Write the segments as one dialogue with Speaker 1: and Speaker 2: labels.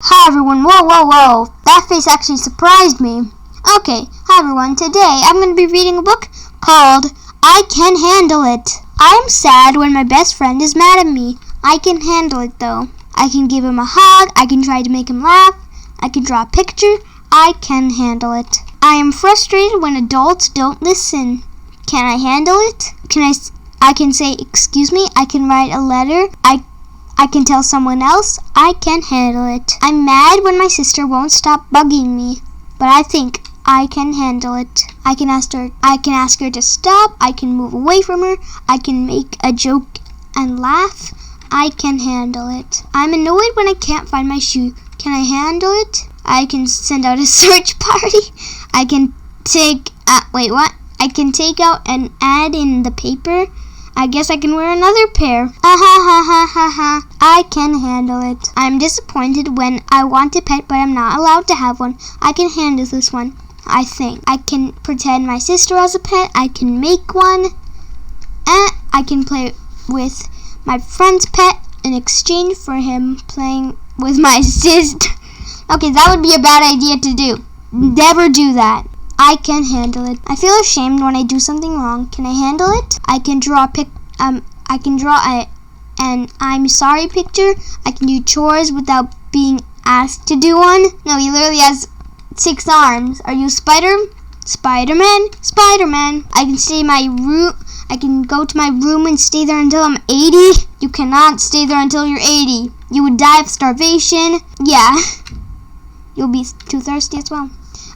Speaker 1: Hi everyone, whoa, that face actually surprised me. Okay, hi everyone, today I'm going to be reading a book called I Can Handle It. I'm sad when my best friend is mad at me. I can handle it though. I can give him a hug, I can try to make him laugh, I can draw a picture, I can handle it. I am frustrated when adults don't listen. Can I handle it? I can say excuse me, I can write a letter, I can tell someone else, I can handle it. I'm mad when my sister won't stop bugging me, but I think I can handle it. I can ask her to stop, I can move away from her, I can make a joke and laugh. I can handle it. I'm annoyed when I can't find my shoe. Can I handle it? I can send out a search party. I can take I can take out an ad in the paper. I guess I can wear another pair. I can handle it. I'm disappointed when I want a pet but I'm not allowed to have one. I can handle this one, I think. I can pretend my sister has a pet. I can make one. I can play with my friend's pet in exchange for him playing with my sister. Okay, that would be a bad idea to do. Never do that. I can handle it. I feel ashamed when I do something wrong. Can I handle it? I can draw an I'm sorry picture. I can do chores without being asked to do one. No, he literally has 6 arms. Are you Spider-Man? Spider-Man. I can go to my room and stay there until I'm 80. You cannot stay there until you're 80. You would die of starvation. Yeah. You'll be too thirsty as well.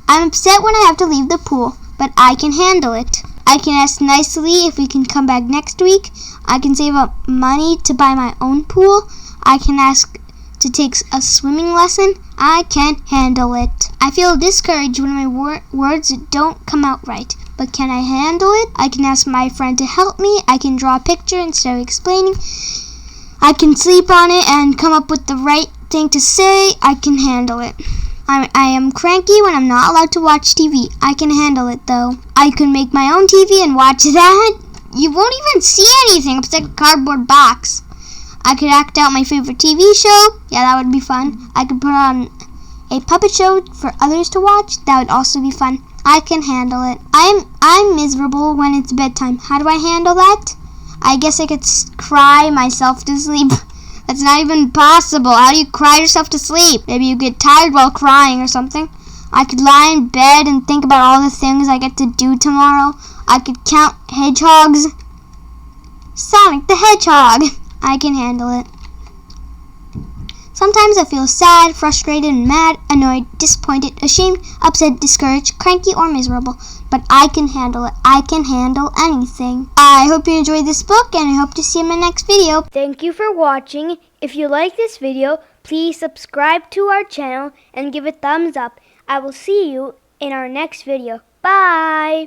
Speaker 1: I'm upset when I have to leave the pool, but I can handle it. I can ask nicely if we can come back next week. I can save up money to buy my own pool. I can ask to take a swimming lesson. I can handle it. I feel discouraged when my words don't come out right, but can I handle it? I can ask my friend to help me. I can draw a picture instead of explaining. I can sleep on it and come up with the right thing to say. I can handle it. I am cranky when I'm not allowed to watch TV. I can handle it though. I can make my own TV and watch that. You won't even see anything. It's like a cardboard box. I could act out my favorite TV show. Yeah, that would be fun. I could put on a puppet show for others to watch. That would also be fun. I can handle it. I'm miserable when it's bedtime. How do I handle that? I guess I could cry myself to sleep. That's not even possible. How do you cry yourself to sleep? Maybe you get tired while crying or something. I could lie in bed and think about all the things I get to do tomorrow. I could count hedgehogs. Sonic the Hedgehog. I can handle it. Sometimes I feel sad, frustrated, and mad, annoyed, disappointed, ashamed, upset, discouraged, cranky, or miserable. But I can handle it. I can handle anything. I hope you enjoyed this book, and I hope to see you in my next video.
Speaker 2: Thank you for watching. If you like this video, please subscribe to our channel and give a thumbs up. I will see you in our next video. Bye!